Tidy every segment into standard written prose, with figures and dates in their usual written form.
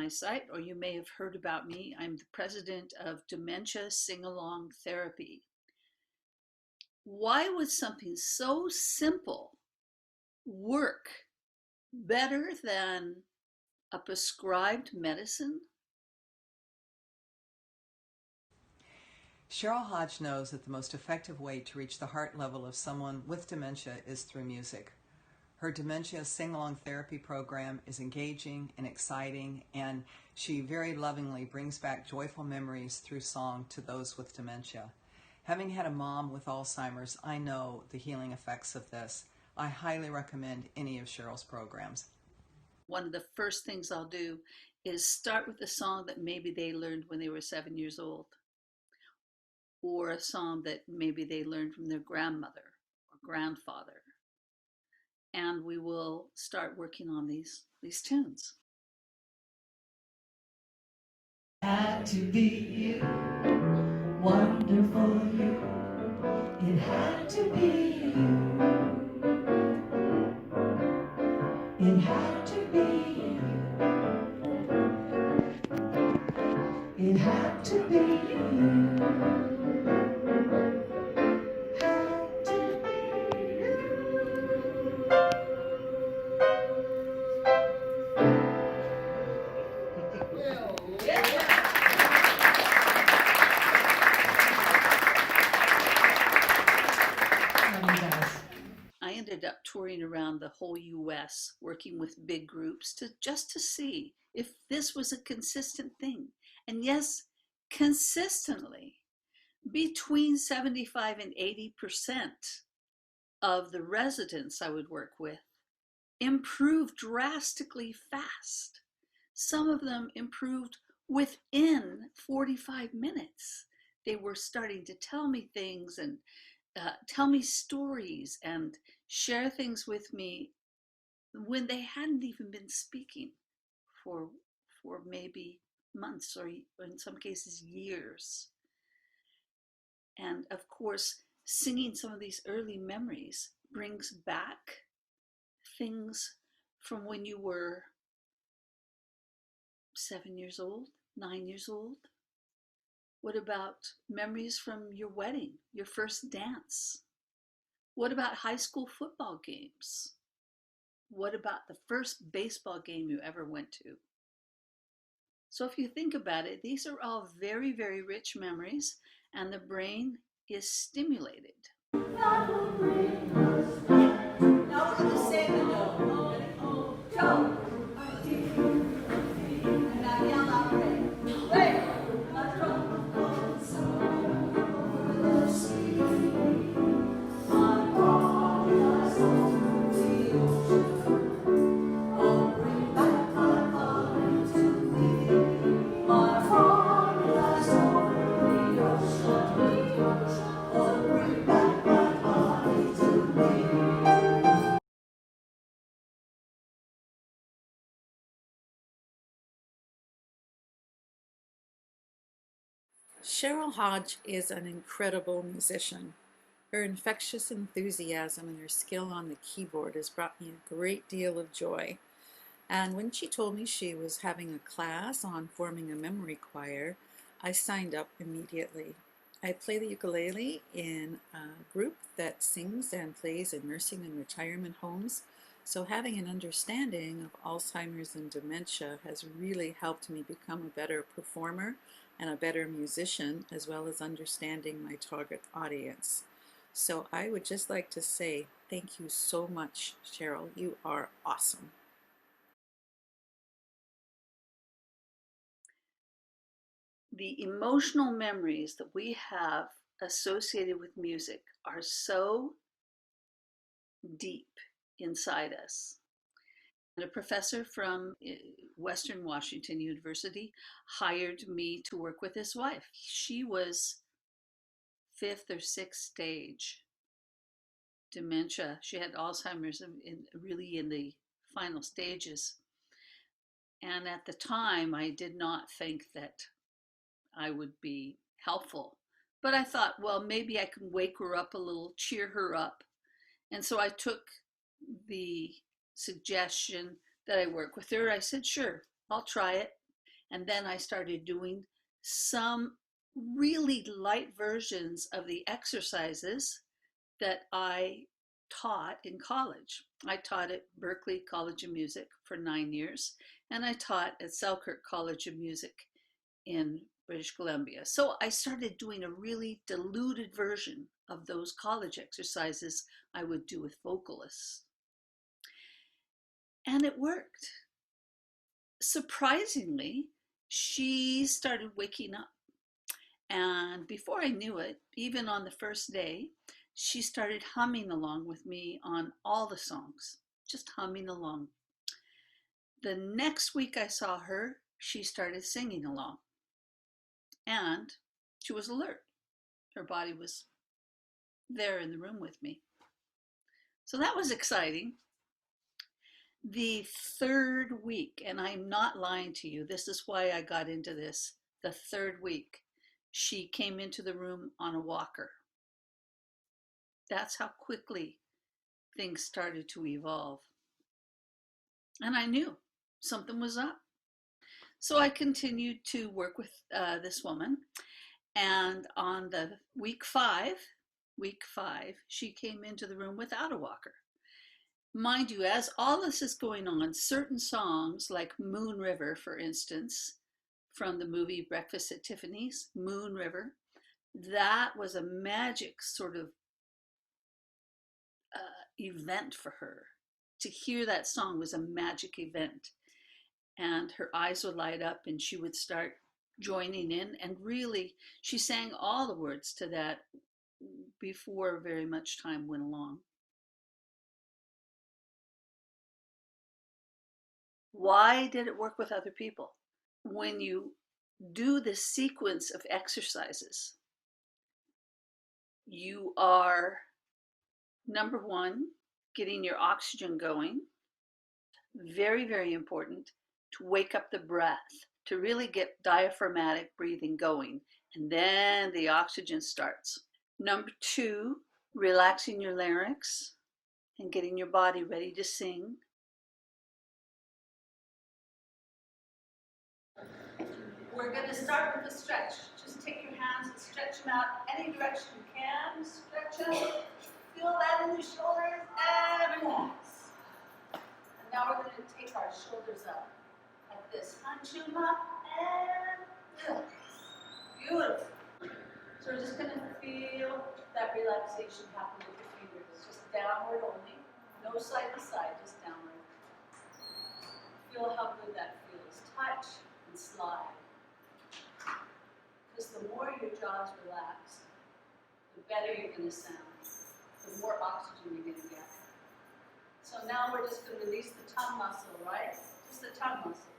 my site, or you may have heard about me. I'm the president of Dementia Singalong Therapy. Why would something so simple work better than a prescribed medicine? Cheryl Hodge knows that the most effective way to reach the heart level of someone with dementia is through music. Her Dementia Singalong Therapy Program is engaging and exciting, and she very lovingly brings back joyful memories through song to those with dementia. Having had a mom with Alzheimer's, I know the healing effects of this. I highly recommend any of Cheryl's programs. One of the first things I'll do is start with a song that maybe they learned when they were 7 years old, or a song that maybe they learned from their grandmother or grandfather. And we will start working on these tunes. Had to be you, wonderful you. It had to be you. It had to be you. It had to be you. I ended up touring around the whole US, working with big groups just to see if this was a consistent thing. And yes, consistently, between 75 and 80% of the residents I would work with improved drastically fast. Some of them improved within 45 minutes. They were starting to tell me things and tell me stories and share things with me when they hadn't even been speaking for maybe months, or in some cases years. And of course, singing some of these early memories brings back things from when you were 7 years old, 9 years old. What about memories from your wedding, your first dance? What about high school football games? What about the first baseball game you ever went to? So if you think about it, these are all very, very rich memories, and the brain is stimulated. God will bring us back. Now we're going to say the note. Go. And now yell out, Ray. Ray. A tropical song over the sea. My body lies on the ocean. Oh, bring back my body to me. My body lies on the ocean. Oh, bring back my body to me. Cheryl Hodge is an incredible musician. Her infectious enthusiasm and her skill on the keyboard has brought me a great deal of joy. And when she told me she was having a class on forming a memory choir, I signed up immediately. I play the ukulele in a group that sings and plays in nursing and retirement homes, so having an understanding of Alzheimer's and dementia has really helped me become a better performer and a better musician, as well as understanding my target audience. So I would just like to say thank you so much, Cheryl. You are awesome. The emotional memories that we have associated with music are so deep inside us. And a professor from Western Washington University hired me to work with his wife. She was 5th or 6th stage dementia. She had Alzheimer's really in the final stages. And at the time, I did not think that I would be helpful. But I thought, well, maybe I can wake her up a little, cheer her up. And so I took the suggestion that I work with her. I said, sure, I'll try it. And then I started doing some really light versions of the exercises that I taught in college. I taught at Berklee College of Music for 9 years, and I taught at Selkirk College of Music in British Columbia. So I started doing a really diluted version of those college exercises I would do with vocalists. And it worked. Surprisingly, she started waking up. And before I knew it, even on the first day, she started humming along with me on all the songs, just humming along. The next week I saw her, she started singing along. And she was alert. Her body was there in the room with me. So that was exciting. The third week, and I'm not lying to you, this is why I got into this. The third week, she came into the room on a walker. That's how quickly things started to evolve. And I knew something was up. So I continued to work with this woman. And on the week five, she came into the room without a walker. Mind you, as all this is going on, certain songs like Moon River, for instance, from the movie Breakfast at Tiffany's, Moon River, that was a magic sort of event for her. To hear that song was a magic event. And her eyes would light up and she would start joining in. And really, she sang all the words to that before very much time went along. Why did it work with other people? When you do this sequence of exercises, you are, number one, getting your oxygen going. Very, very important to wake up the breath, to really get diaphragmatic breathing going. And then the oxygen starts. Number two, relaxing your larynx and getting your body ready to sing. We're going to start with a stretch. Just take your hands and stretch them out any direction you can. Stretch them. Feel that in the shoulders and relax. And now we're going to take our shoulders up like this. Hunch them up and relax. Beautiful. So we're just going to feel that relaxation happen with the fingers. Just downward only. No side to side, just downward. Feel how good that feels. Touch and slide. Because the more your jaw's relaxed, the better you're going to sound. The more oxygen you're going to get. So now we're just going to release the tongue muscle, right? Just the tongue muscle.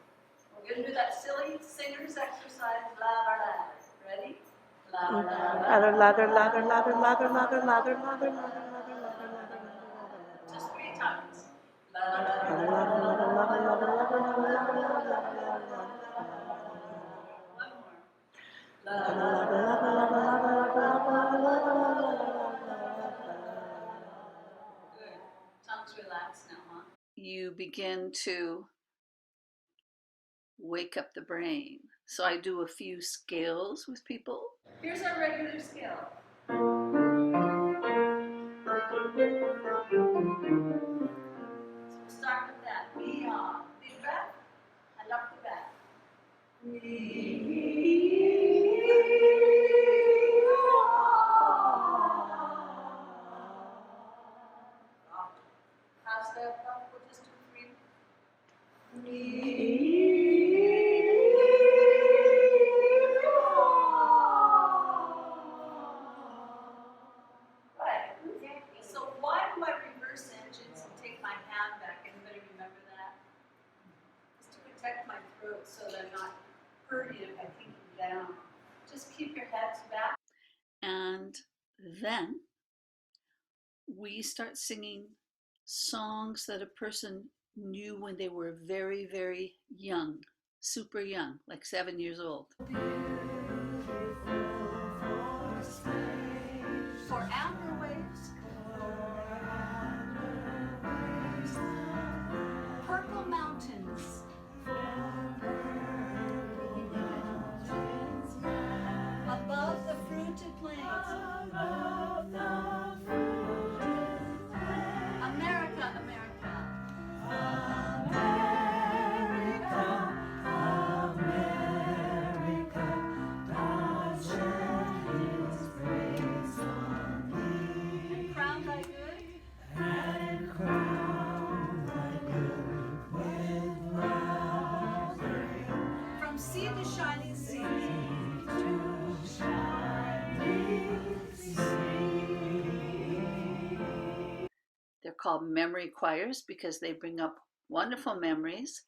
We're going to do that silly singer's exercise, lather, lather. Ready? Lather, lather, lather, lather, lather, lather, lather, lather, lather, lather, lather, lather. Just 3 times. Lather, lather, lather, lather, lather, lather, lather, lather, lather, lather. One more. Lather, lather, lather, lather, lather, lather, lather, lather. Good. Tongue's relaxed now, huh? You begin to wake up the brain. So I do a few scales with people. Here's our regular scale. So we'll start with that. Beyond. Big breath and up the back. Half step up, we'll just do 3. Right. So why do I reverse engines and take my hand back? Anybody remember that? It's to protect my throat so that I'm not hurting if I keep them down. Just keep your heads back. And then we start singing songs that a person knew when they were very, very young, super young, like 7 years old. For amber waves, purple mountains, They're called memory choirs because they bring up wonderful memories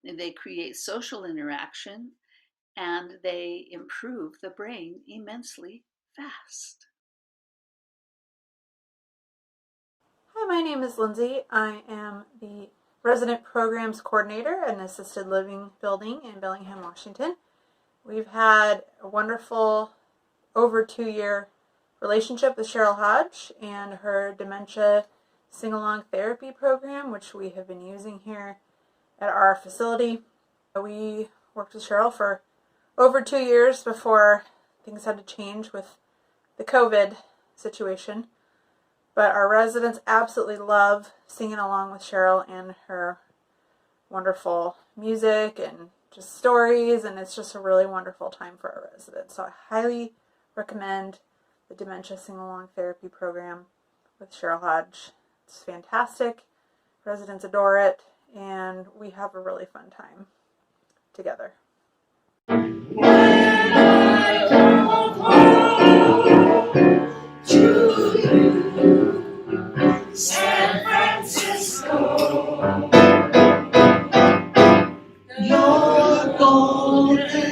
and they create social interaction and they improve the brain immensely fast. Hi, my name is Lindsey. I am the Resident Programs Coordinator at an assisted living building in Bellingham, Washington. We've had a wonderful over 2-year relationship with Cheryl Hodge and her Dementia Singalong Therapy Program, which we have been using here at our facility. We worked with Cheryl for over 2 years before things had to change with the COVID situation. But our residents absolutely love singing along with Cheryl and her wonderful music and just stories, and it's just a really wonderful time for our residents. So I highly recommend the Dementia Singalong Therapy Program with Cheryl Hodge. It's fantastic. Residents adore it, and we have a really fun time together. San Francisco, your golden